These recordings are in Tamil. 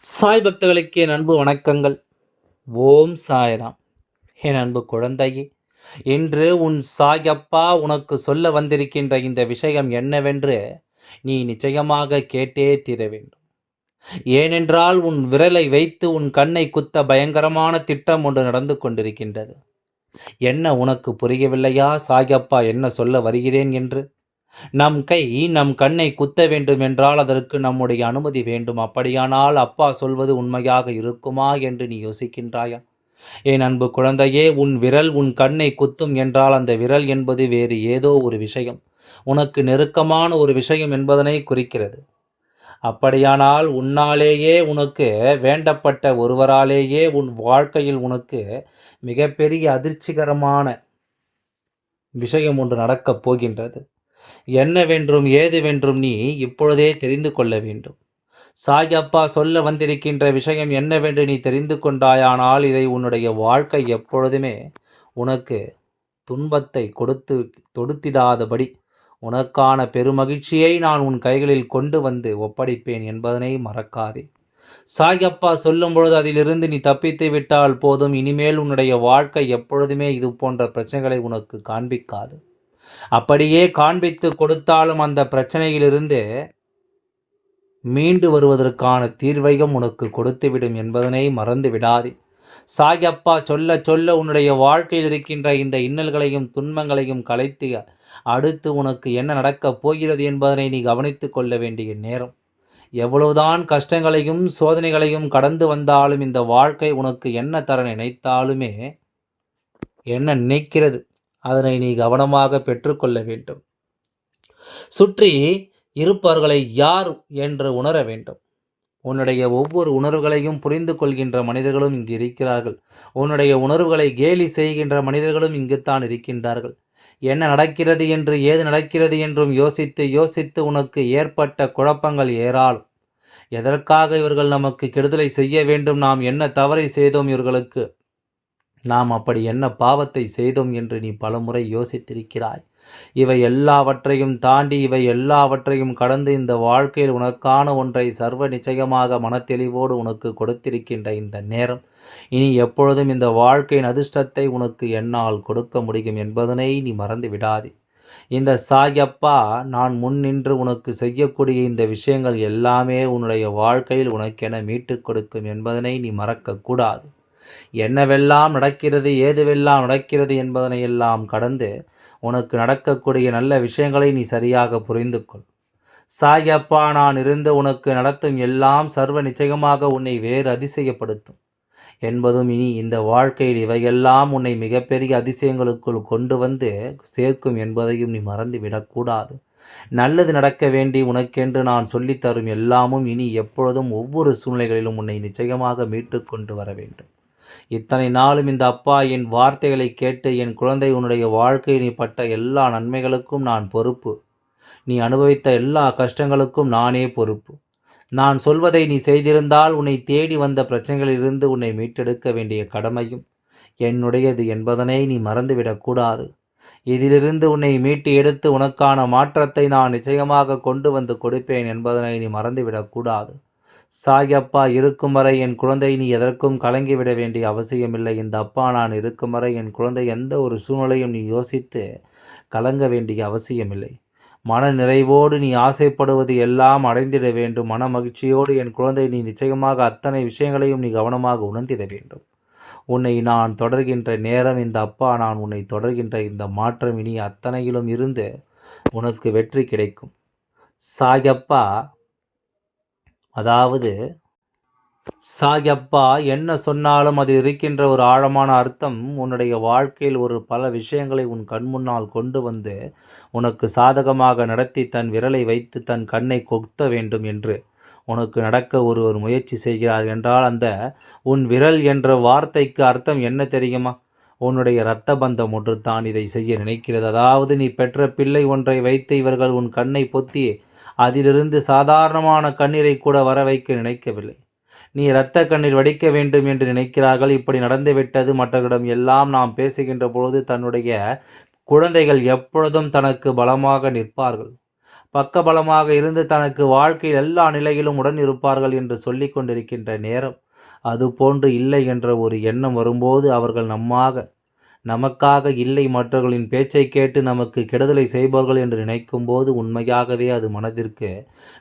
சாய் பக்தர்களுக்கு என் அன்பு வணக்கங்கள். ஓம் சாய்ராம். என் அன்பு குழந்தையே, இன்று உன் சாயப்பா உனக்கு சொல்ல வந்திருக்கின்ற இந்த விஷயம் என்னவென்று நீ நிச்சயமாக கேட்டே தீர வேண்டும். ஏனென்றால் உன் விரலை வைத்து உன் கண்ணை குத்த பயங்கரமான திட்டம் ஒன்று நடந்து கொண்டிருக்கின்றது. என்ன உனக்கு புரியவில்லையா சாயப்பா என்ன சொல்ல வருகிறேன் என்று? நம் கை நம் கண்ணை குத்த வேண்டும் என்றால் அதற்கு நம்முடைய அனுமதி வேண்டும். அப்படியானால் அப்பா சொல்வது உண்மையாக இருக்குமா என்று நீ யோசிக்கின்றாயா? என் அன்பு குழந்தையே, உன் விரல் உன் கண்ணை குத்தும் என்றால் அந்த விரல் என்பது வேறு ஏதோ ஒரு விஷயம், உனக்கு நெருக்கமான ஒரு விஷயம் என்பதனை குறிக்கிறது. அப்படியானால் உன்னாலேயே உனக்கு வேண்டப்பட்ட ஒருவராலேயே உன் வாழ்க்கையில் உனக்கு மிகப்பெரிய அதிர்ச்சிகரமான விஷயம் ஒன்று நடக்கப் போகின்றது. என்னவென்றும் ஏதுவென்றும் நீ இப்பொழுதே தெரிந்து கொள்ள வேண்டும். சாயப்பா சொல்ல வந்திருக்கின்ற விஷயம் என்னவென்று நீ தெரிந்து கொண்டாயானால் இதை உன்னுடைய வாழ்க்கை எப்பொழுதுமே உனக்கு துன்பத்தை தொடுத்திடாதபடி உனக்கான பெருமகிழ்ச்சியை நான் உன் கைகளில் கொண்டு வந்து ஒப்படைப்பேன் என்பதனை மறக்காதே. சாயப்பா சொல்லும் பொழுது அதிலிருந்து நீ தப்பித்து விட்டால் போதும். இனிமேல் உன்னுடைய வாழ்க்கை எப்பொழுதுமே இது போன்ற பிரச்சனைகளை உனக்கு காண்பிக்காது. அப்படியே காண்பித்து கொடுத்தாலும் அந்த பிரச்சனையிலிருந்து மீண்டு வருவதற்கான தீர்வையும் உனக்கு கொடுத்துவிடும் என்பதனை மறந்து விடாதே. சாயப்பா சொல்ல சொல்ல உன்னுடைய வாழ்க்கையில் இருக்கின்ற இந்த இன்னல்களையும் துன்பங்களையும் கலைத்து அடுத்து உனக்கு என்ன நடக்கப் போகிறது என்பதனை நீ கவனித்து கொள்ள வேண்டிய நேரம். எவ்வளவுதான் கஷ்டங்களையும் சோதனைகளையும் கடந்து வந்தாலும் இந்த வாழ்க்கை உனக்கு என்ன தர நினைத்தாலுமே என்ன நினைக்கிறது அதனை நீ கவனமாக பெற்றுக்கொள்ள வேண்டும். சுற்றி இருப்பவர்களை யார் என்று உணர வேண்டும். உன்னுடைய ஒவ்வொரு உணர்வுகளையும் புரிந்து கொள்கின்ற மனிதர்களும் இங்கு இருக்கிறார்கள். உன்னுடைய உணர்வுகளை கேலி செய்கின்ற மனிதர்களும் இங்குத்தான் இருக்கின்றார்கள். என்ன நடக்கிறது என்று ஏது நடக்கிறது என்றும் யோசித்து யோசித்து உனக்கு ஏற்பட்ட குழப்பங்கள் ஏராளம். எதற்காக இவர்கள் நமக்கு கெடுதலை செய்ய வேண்டும்? நாம் என்ன தவறை செய்தோம் இவர்களுக்கு? நாம் அப்படி என்ன பாவத்தை செய்தோம் என்று நீ பலமுறை யோசித்திருக்கிறாய். இவை எல்லாவற்றையும் தாண்டி இவை எல்லாவற்றையும் கடந்து இந்த வாழ்க்கையில் உனக்கான ஒன்றை சர்வ நிச்சயமாக மனத்தெளிவோடு உனக்கு கொடுத்திருக்கின்ற இந்த நேரம் இனி எப்பொழுதும் இந்த வாழ்க்கையின் அதிர்ஷ்டத்தை உனக்கு என்னால் கொடுக்க முடியும் என்பதனை நீ மறந்து விடாதே. இந்த சாயப்பா நான் முன் நின்று உனக்கு செய்யக்கூடிய இந்த விஷயங்கள் எல்லாமே உன்னுடைய வாழ்க்கையில் உனக்கென மீட்டுக் கொடுக்கும் என்பதனை நீ மறக்கக்கூடாது. என்னவெல்லாம் நடக்கிறது ஏதுவெல்லாம் நடக்கிறது என்பதனை எல்லாம் கடந்து உனக்கு நடக்கக்கூடிய நல்ல விஷயங்களை நீ சரியாக புரிந்து கொள். சாயப்பா நான் இருந்து உனக்கு நடத்தும் எல்லாம் சர்வ நிச்சயமாக உன்னை வேறு அதிசயப்படுத்தும் என்பதும் இனி இந்த வாழ்க்கையில் இவையெல்லாம் உன்னை மிகப்பெரிய அதிசயங்களுக்குள் கொண்டு வந்து சேர்க்கும் என்பதையும் நீ மறந்து விடக்கூடாது. நல்லது நடக்க வேண்டி உனக்கென்று நான் சொல்லித்தரும் எல்லாமும் இனி எப்பொழுதும் ஒவ்வொரு சூழ்நிலைகளிலும் உன்னை நிச்சயமாக மீட்டு கொண்டு வர வேண்டும். இத்தனை நாளும் இந்த அப்பா என் வார்த்தைகளை கேட்டு என் குழந்தை உன்னுடைய வாழ்க்கையில் நீ பட்ட எல்லா நன்மைகளுக்கும் நான் பொறுப்பு. நீ அனுபவித்த எல்லா கஷ்டங்களுக்கும் நானே பொறுப்பு. நான் சொல்வதை நீ செய்திருந்தால் உன்னை தேடி வந்த பிரச்சனைகளிலிருந்து உன்னை மீட்டெடுக்க வேண்டிய கடமையும் என்னுடையது என்பதனை நீ மறந்துவிடக்கூடாது. இதிலிருந்து உன்னை மீட்டு எடுத்து உனக்கான மாற்றத்தை நான் நிச்சயமாக கொண்டு வந்து கொடுப்பேன் என்பதனை நீ மறந்துவிடக்கூடாது. சாயப்பா இருக்கும் வரை என் குழந்தை நீ எதற்கும் கலங்கிவிட வேண்டிய அவசியமில்லை. இந்த அப்பா நான் இருக்கும் வரை என் குழந்தை எந்த ஒரு சூழ்நிலையும் நீ யோசித்து கலங்க வேண்டிய அவசியமில்லை. மன நிறைவோடு நீ ஆசைப்படுவது எல்லாம் அடைந்திட வேண்டும். மன மகிழ்ச்சியோடு என் குழந்தை நீ நிச்சயமாக அத்தனை விஷயங்களையும் நீ கவனமாக உணர்ந்திட வேண்டும். உன்னை நான் தொடர்கின்ற நேரம் இந்த அப்பா நான் உன்னை தொடர்கின்ற இந்த மாற்றம் இனி அத்தனையிலும் இருந்து உனக்கு வெற்றி கிடைக்கும். சாயப்பா அதாவது சாயப்பா என்ன சொன்னாலும் அதில் இருக்கின்ற ஒரு ஆழமான அர்த்தம் உன்னுடைய வாழ்க்கையில் ஒரு பல விஷயங்களை உன் கண் முன்னால் கொண்டு வந்து உனக்கு சாதகமாக நடத்தி தன் விரலை வைத்து தன் கண்ணை கொத்த வேண்டும் என்று உனக்கு நடக்க ஒருவர் முயற்சி செய்கிறார் என்றால் அந்த உன் விரல் என்ற வார்த்தைக்கு அர்த்தம் என்ன தெரியுமா? உன்னுடைய இரத்த பந்தம் ஒன்று தான் இதை செய்ய நினைக்கிறது. அதாவது நீ பெற்ற பிள்ளை ஒன்றை வைத்து இவர்கள் உன் கண்ணை பொத்தி அதிலிருந்து சாதாரணமான கண்ணீரை கூட வர வைக்க நினைக்கவில்லை. நீ இரத்த கண்ணீர் வடிக்க வேண்டும் என்று நினைக்கிறார்கள். இப்படி நடந்துவிட்டது. மற்றவர்களிடம் எல்லாம் நாம் பேசுகின்ற பொழுது தன்னுடைய குழந்தைகள் எப்பொழுதும் தனக்கு பலமாக நிற்பார்கள். பக்கபலமாக இருந்து தனக்கு வாழ்க்கையில் எல்லா நிலையிலும் உடன் இருப்பார்கள் என்று சொல்லிக் கொண்டிருக்கின்ற நேரம், அதுபோன்று இல்லை என்ற ஒரு எண்ணம் வரும்போது அவர்கள் நமக்காக இல்லை, மற்றவர்களின் பேச்சை கேட்டு நமக்கு கெடுதலை செய்பவர்கள் என்று நினைக்கும்போது உண்மையாகவே அது மனதிற்கு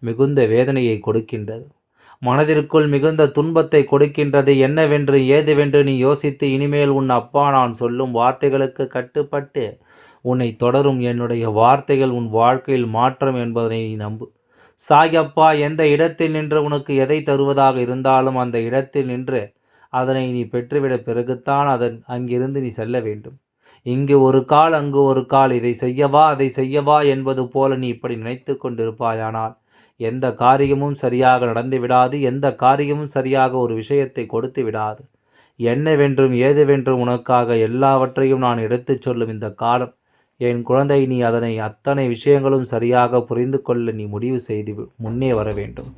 மிகுந்த வேதனையை கொடுக்கின்றது. மனதிற்குள் மிகுந்த துன்பத்தை கொடுக்கின்றது. என்னவென்று ஏதுவென்று நீ யோசித்து இனிமேல் உன் அப்பா நான் சொல்லும் வார்த்தைகளுக்கு கட்டுப்பட்டு உன்னை தொடரும் என்னுடைய வார்த்தைகள் உன் வாழ்க்கையில் மாற்றம் என்பதனை நீ நம்பு. சாயப்பா எந்த இடத்தில் நின்று உனக்கு எதை தருவதாக இருந்தாலும் அந்த இடத்தில் நின்று அதனை நீ பெற்றுவிட பிறகுத்தான் அங்கிருந்து நீ செல்ல வேண்டும். இங்கு ஒரு கால் அங்கு ஒரு கால், இதை செய்யவா அதை செய்யவா என்பது போல நீ இப்படி நினைத்து கொண்டிருப்பாயானால் எந்த காரியமும் சரியாக நடந்து விடாது. எந்த காரியமும் சரியாக ஒரு விஷயத்தை கொடுத்து விடாது. என்னவென்றும் ஏதுவென்றும் உனக்காக எல்லாவற்றையும் நான் எடுத்துச் சொல்லும் இந்த காலம், என் குழந்தை, நீ அத்தனை விஷயங்களும் சரியாக புரிந்து கொள்ள நீ முடிவு செய்து முன்னே வர வேண்டும்.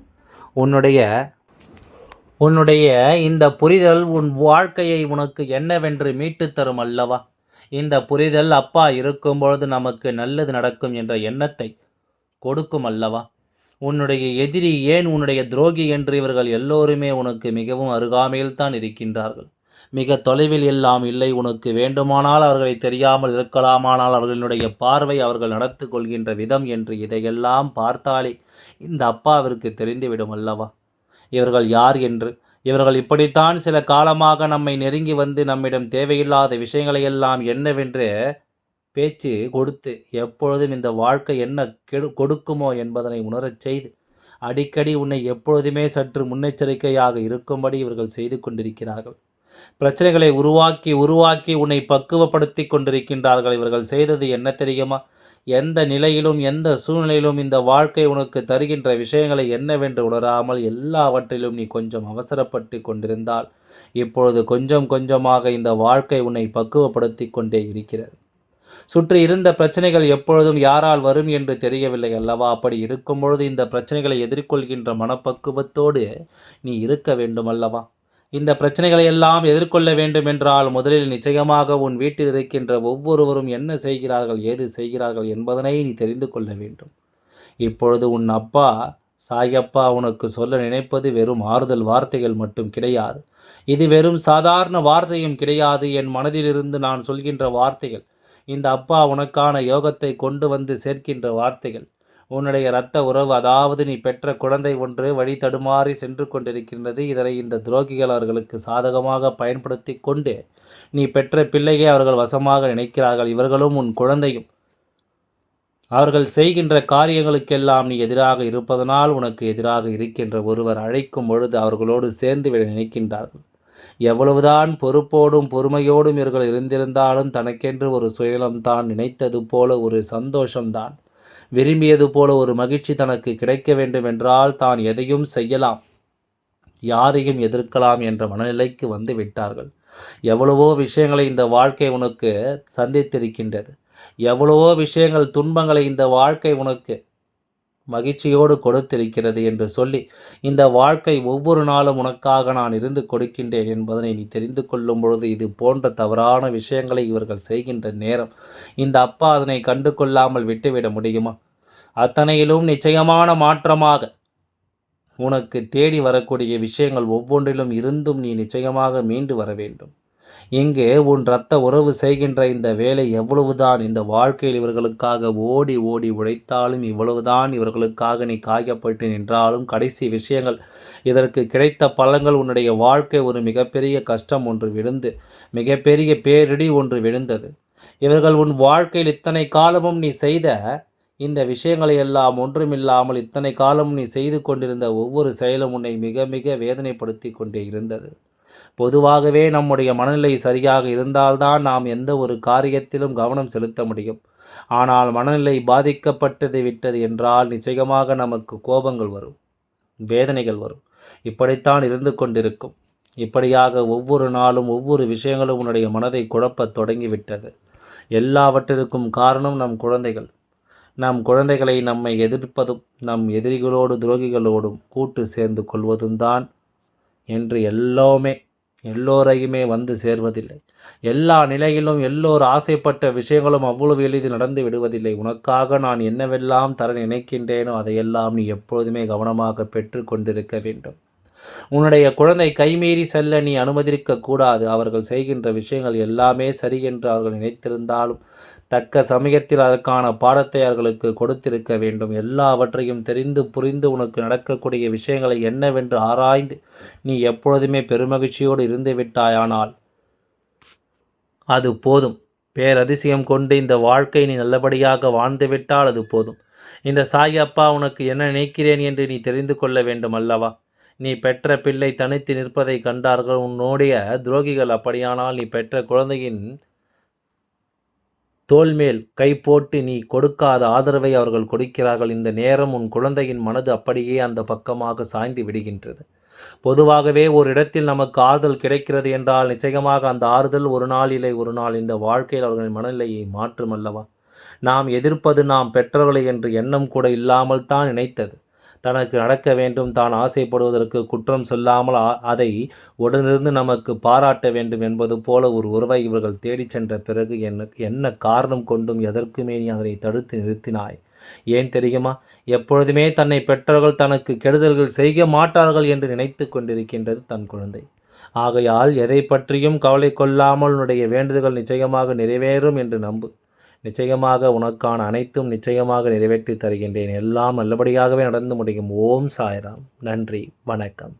உன்னுடைய இந்த புரிதல் உன் வாழ்க்கையை உனக்கு என்னவென்று மீட்டு தரும் அல்லவா? இந்த புரிதல் அப்பா இருக்கும்பொழுது நமக்கு நல்லது நடக்கும் என்ற எண்ணத்தை கொடுக்கும் அல்லவா? உன்னுடைய எதிரி ஏன் உன்னுடைய துரோகி என்று இவர்கள் எல்லோருமே உனக்கு மிகவும் அருகாமையில் தான் இருக்கின்றார்கள். மிக தொலைவில் எல்லாம் இல்லை. உனக்கு வேண்டுமானால் அவர்களை தெரியாமல் இருக்கலாமானால் அவர்களுடைய பார்வை, அவர்கள் நடத்து கொள்கின்ற விதம் என்று இதையெல்லாம் பார்த்தாலே இந்த அப்பாவிற்கு தெரிந்துவிடும் அல்லவா இவர்கள் யார் என்று. இவர்கள் இப்படித்தான் சில காலமாக நம்மை நெருங்கி வந்து நம்மிடம் தேவையில்லாத விஷயங்களையெல்லாம் என்னவென்று பேச்சு கொடுத்து எப்பொழுதும் இந்த வாழ்க்கை என்ன கொடுக்குமோ என்பதனை உணரச் செய்து அடிக்கடி உன்னை எப்பொழுதுமே சற்று முன்னெச்சரிக்கையாக இருக்கும்படி இவர்கள் செய்து கொண்டிருக்கிறார்கள். பிரச்சனைகளை உருவாக்கி உன்னை பக்குவப்படுத்தி கொண்டிருக்கின்றார்கள். இவர்கள் செய்தது என்ன தெரியுமா? எந்த நிலையிலும் எந்த சூழ்நிலையிலும் இந்த வாழ்க்கை உனக்கு தருகின்ற விஷயங்களை என்னவென்று உணராமல் எல்லாவற்றிலும் நீ கொஞ்சம் அவசரப்பட்டு கொண்டிருந்தால் இப்பொழுது கொஞ்சம் கொஞ்சமாக இந்த வாழ்க்கை உன்னை பக்குவப்படுத்தி கொண்டே இருக்கிறது. சுற்றி இருந்த பிரச்சனைகள் எப்பொழுதும் யாரால் வரும் என்று தெரியவில்லை அல்லவா? அப்படி இருக்கும் பொழுது இந்த பிரச்சனைகளை எதிர்கொள்கின்ற மனப்பக்குவத்தோடு நீ இருக்க வேண்டும் அல்லவா? இந்த பிரச்சனைகளை எல்லாம் எதிர்கொள்ள வேண்டும் என்றால் முதலில் நிச்சயமாக உன் வீட்டில் இருக்கின்ற ஒவ்வொருவரும் என்ன செய்கிறார்கள், ஏது செய்கிறார்கள் என்பதனை நீ தெரிந்து கொள்ள வேண்டும். இப்பொழுது உன் அப்பா சாயப்பா உனக்கு சொல்ல நினைப்பது வெறும் ஆறுதல் வார்த்தைகள் மட்டும் கிடையாது. இது வெறும் சாதாரண வார்த்தையும் கிடையாது. என் மனதிலிருந்து நான் சொல்கின்ற வார்த்தைகள், இந்த அப்பா உனக்கான யோகத்தை கொண்டு வந்து சேர்க்கின்ற வார்த்தைகள். உன்னுடைய இரத்த உறவு, அதாவது நீ பெற்ற குழந்தை ஒன்று வழி தடுமாறி சென்று கொண்டிருக்கின்றது. இதனை இந்த துரோகிகள் அவர்களுக்கு சாதகமாக பயன்படுத்தி கொண்டு நீ பெற்ற பிள்ளையை அவர்கள் வசமாக நினைக்கிறார்கள். இவர்களும் உன் குழந்தையும். அவர்கள் செய்கின்ற காரியங்களுக்கெல்லாம் நீ எதிராக இருப்பதனால் உனக்கு எதிராக இருக்கின்ற ஒருவர் அழைக்கும் பொழுது அவர்களோடு சேர்ந்து விட நினைக்கின்றார்கள். எவ்வளவுதான் பொறுப்போடும் பொறுமையோடும் இவர்கள் இருந்திருந்தாலும் தனக்கென்று ஒரு சுயநலம்தான், நினைத்தது போல ஒரு சந்தோஷம்தான், விரும்பியது போல ஒரு மகிழ்ச்சி தனக்கு கிடைக்க வேண்டும் என்றால் தான் எதையும் செய்யலாம், யாரையும் எதிர்க்கலாம் என்ற மனநிலைக்கு வந்து விட்டார்கள். எவ்வளவோ விஷயங்களை இந்த வாழ்க்கை உனக்கு சந்தித்திருக்கின்றது. எவ்வளவோ விஷயங்கள், துன்பங்களை இந்த வாழ்க்கை உனக்கு மகிழ்ச்சியோடு கொடுத்திருக்கிறது என்று சொல்லி இந்த வாழ்க்கை ஒவ்வொரு நாளும் உனக்காக நான் இருந்து கொடுக்கின்றேன் என்பதனை நீ தெரிந்து கொள்ளும் பொழுது இது போன்ற தவறான விஷயங்களை இவர்கள் செய்கின்ற நேரம் இந்த அப்பா அதனை கண்டு கொள்ளாமல் விட்டுவிட முடியுமா? அத்தனையிலும் நிச்சயமான மாற்றமாக உனக்கு தேடி வரக்கூடிய விஷயங்கள் ஒவ்வொன்றிலும் இருந்தும் நீ நிச்சயமாக மீண்டு வர வேண்டும். இங்கே உன் இரத்த உறவு செய்கின்ற இந்த வேலை எவ்வளவுதான் இந்த வாழ்க்கையில் இவர்களுக்காக ஓடி ஓடி உழைத்தாலும், இவ்வளவுதான் இவர்களுக்காக நீ காயப்பட்டு நின்றாலும், கடைசி விஷயங்கள் இதற்கு கிடைத்த பலன்கள் உன்னுடைய வாழ்க்கை ஒரு மிகப்பெரிய கஷ்டம் ஒன்று விழுந்து, மிகப்பெரிய பேரிடி ஒன்று விழுந்தது. இவர்கள் உன் வாழ்க்கையில் இத்தனை காலமும் நீ செய்த இந்த விஷயங்களை எல்லாம் ஒன்றுமில்லாமல் இத்தனை காலமும் நீ செய்து கொண்டிருந்த ஒவ்வொரு செயலும் உன்னை மிக மிக வேதனைப்படுத்தி கொண்டே இருந்தது. பொதுவாகவே நம்முடைய மனநிலை சரியாக இருந்தால்தான் நாம் எந்த ஒரு காரியத்திலும் கவனம் செலுத்த முடியும். ஆனால் மனநிலை பாதிக்கப்பட்டது விட்டது என்றால் நிச்சயமாக நமக்கு கோபங்கள் வரும், வேதனைகள் வரும். இப்படித்தான் இருந்து கொண்டிருக்கும். இப்படியாக ஒவ்வொரு நாளும் ஒவ்வொரு விஷயங்களும் உன்னுடைய மனதை குழப்பத் தொடங்கிவிட்டது. எல்லாவற்றிற்கும் காரணம் நம் குழந்தைகள். நம் குழந்தைகளை நம்மை எதிர்ப்பதும் நம் எதிரிகளோடு துரோகிகளோடும் கூட்டு சேர்ந்து கொள்வதும் தான் என்று எல்லாமே எல்லோரையுமே வந்து சேர்வதில்லை. எல்லா நிலையிலும் எல்லோர் ஆசைப்பட்ட விஷயங்களும் அவ்வளவு எளிதில் நடந்து விடுவதில்லை. உனக்காக நான் என்னவெல்லாம் தர நினைக்கின்றேனோ அதையெல்லாம் நீ எப்பொழுதுமே கவனமாக பெற்று கொண்டிருக்க வேண்டும். உன்னுடைய குழந்தை கைமீறி செல்ல நீ அனுமதிக்க கூடாது. அவர்கள் செய்கின்ற விஷயங்கள் எல்லாமே சரி என்று அவர்கள் நினைத்திருந்தாலும் தக்க சமயத்தில் அதற்கான பாடத்தை அவர்களுக்கு கொடுத்திருக்க வேண்டும். எல்லாவற்றையும் தெரிந்து புரிந்து உனக்கு நடக்கக்கூடிய விஷயங்களை என்னவென்று ஆராய்ந்து நீ எப்பொழுதுமே பெருமகிழ்ச்சியோடு இருந்து விட்டாயானால் அது போதும். பேரதிசயம் கொண்டு இந்த வாழ்க்கை நீ நல்லபடியாக வாழ்ந்துவிட்டால் அது போதும். இந்த சாய் அப்பா உனக்கு என்ன நினைக்கிறேன் என்று நீ தெரிந்து கொள்ள வேண்டும் அல்லவா? நீ பெற்ற பிள்ளை தனித்து நிற்பதை கண்டார்கள் உன்னுடைய துரோகிகள். அப்படியானால் நீ பெற்ற குழந்தையின் தோள்மேல் கை போட்டு நீ கொடுக்காத ஆதரவை அவர்கள் கொடுக்கிறார்கள். இந்த நேரம் உன் குழந்தையின் மனது அப்படியே அந்த பக்கமாக சாய்ந்து விடுகின்றது. பொதுவாகவே ஒரு இடத்தில் நமக்கு ஆறுதல் கிடைக்கிறது என்றால் நிச்சயமாக அந்த ஆறுதல் ஒரு நாள் இல்லை ஒரு நாள் இந்த வாழ்க்கையில் அவர்களின் மனநிலையை மாற்றும் அல்லவா? நாம் எதிர்ப்பது நாம் பெற்றவர்களை என்று எண்ணம் கூட இல்லாமல் தான் நினைத்தது. தனக்கு நடக்க வேண்டும் தான் ஆசைப்படுவதற்கு குற்றம் சொல்லாமல் அதை உடனிருந்து நமக்கு பாராட்ட வேண்டும் என்பது போல ஒரு உறவை இவர்கள் தேடிச் சென்ற பிறகு என்ன காரணம் கொண்டும் எதற்குமே நீ அதனை தடுத்து நிறுத்தினாய்? ஏன் தெரியுமா? எப்பொழுதுமே தன்னை பெற்றவர்கள் தனக்கு கெடுதல்கள் செய்ய மாட்டார்கள் என்று நினைத்து கொண்டிருக்கின்றது தன் குழந்தை. ஆகையால் எதை பற்றியும் கவலை கொள்ளாமல் உன்னுடைய வேண்டுதல்கள் நிச்சயமாக நிறைவேறும் என்று நம்பு. நிச்சயமாக உனக்கான அனைத்தும் நிச்சயமாக நிறைவேற்றி தருகின்றேன். எல்லாம் நல்லபடியாகவே நடந்து முடியும். ஓம் சாய்ராம். நன்றி. வணக்கம்.